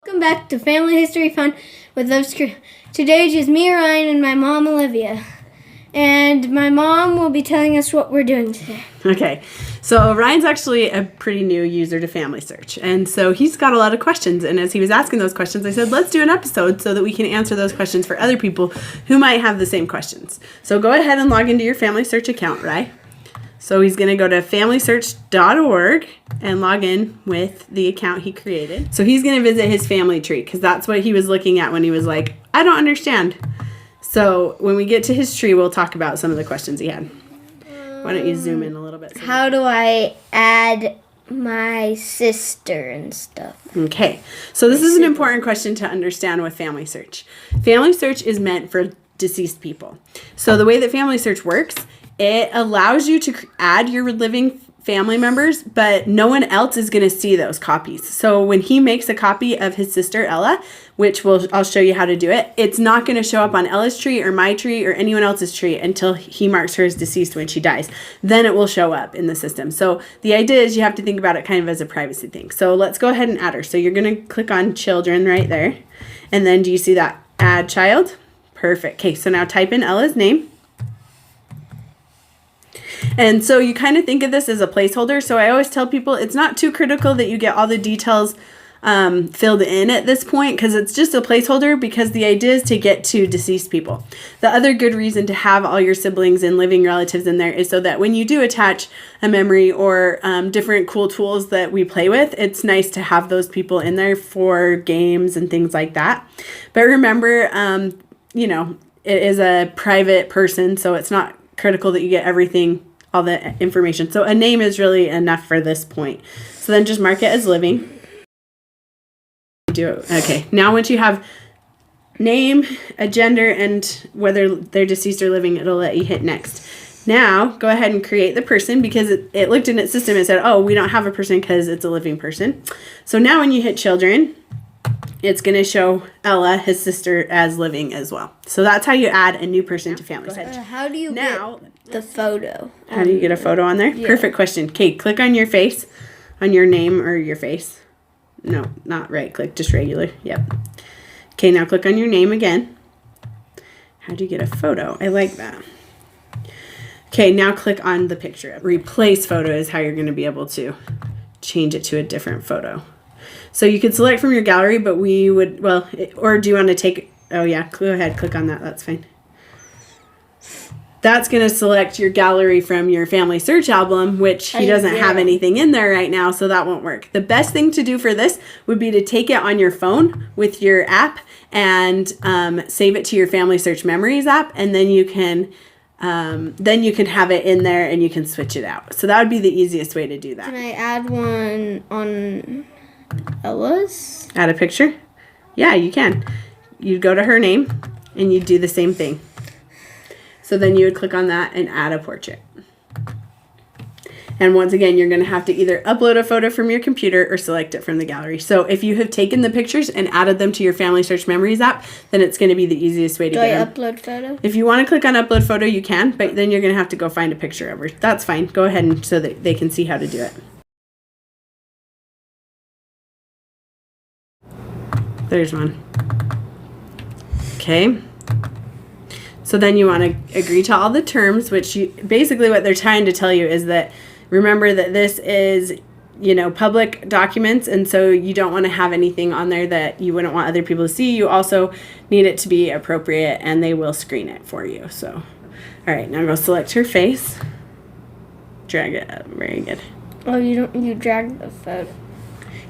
Welcome back to Family History Fun with Love Screw. Today just me, Ryan, and my mom, Olivia. And my mom will be telling us what we're doing today. Okay, so Ryan's actually a pretty new user to FamilySearch, and so he's got a lot of questions, and as he was asking those questions, I said, let's do an episode so that we can answer those questions for other people who might have the same questions. So go ahead and log into your FamilySearch account, Ryan. So he's going to go to FamilySearch.org and log in with the account he created. So he's going to visit his family tree because that's what he was looking at when he was like, I don't understand. So when we get to his tree, we'll talk about some of the questions he had. Why don't you zoom in a little bit? How do I add my sister and stuff? Okay, so this is an important question to understand with FamilySearch. FamilySearch is meant for deceased people. So the way that FamilySearch works, it allows you to add your living family members, but no one else is going to see those copies. So when he makes a copy of his sister Ella, which I'll show you how to do it, it's not going to show up on Ella's tree or my tree or anyone else's tree until he marks her as deceased when she dies. Then it will show up in the system. So the idea is you have to think about it kind of as a privacy thing. So let's go ahead and add her. So you're going to click on children right there. And then do you see that add child? Perfect. Okay, so now type in Ella's name. And so you kind of think of this as a placeholder. So I always tell people it's not too critical that you get all the details filled in at this point because it's just a placeholder because the idea is to get to deceased people. The other good reason to have all your siblings and living relatives in there is so that when you do attach a memory or different cool tools that we play with, it's nice to have those people in there for games and things like that. But remember, it is a private person, so it's not critical that you get everything, all the information. So a name is really enough for this point. So then just mark it as living. Okay, now once you have name, a gender, and whether they're deceased or living, it'll let you hit next. Now go ahead and create the person because it looked in its system and said, oh, we don't have a person because it's a living person. So now when you hit children, it's going to show Ella, his sister, as living as well. So that's how you add a new person to FamilySearch. How do you get the photo? How do you get a photo on there? Yeah. Perfect question. Okay, click on your face, on your name or your face. No, not right click, just regular. Yep. Okay, now click on your name again. How do you get a photo? I like that. Okay, now click on the picture. Replace photo is how you're going to be able to change it to a different photo. So you could select from your gallery, but we would, or do you want to take, oh yeah, go ahead, click on that, that's fine. That's going to select your gallery from your FamilySearch album, which he doesn't have anything in there right now, so that won't work. The best thing to do for this would be to take it on your phone with your app and save it to your FamilySearch Memories app, and then you can have it in there and you can switch it out. So that would be the easiest way to do that. Can I add one on Ella's? Add a picture? Yeah, you can. You'd go to her name and you'd do the same thing. So then you would click on that and add a portrait. And once again, you're going to have to either upload a photo from your computer or select it from the gallery. So if you have taken the pictures and added them to your FamilySearch Memories app, then it's going to be the easiest way to get them. Do I upload photo? If you want to click on upload photo, you can, but then you're going to have to go find a picture of her. That's fine. Go ahead and so that they can see how to do it. There's one. Okay. So then you want to agree to all the terms, which basically what they're trying to tell you is that remember that this is, public documents, and so you don't want to have anything on there that you wouldn't want other people to see. You also need it to be appropriate, and they will screen it for you. So, all right, now go select her face. Drag it up. Very good. Oh, you dragged the photo.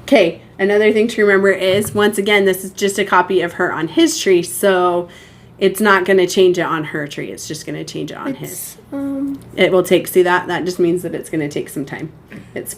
Okay, another thing to remember is, once again, this is just a copy of her on his tree, so it's not going to change it on her tree. It's just going to change it on his. It will take, see that? That just means that it's going to take some time. It's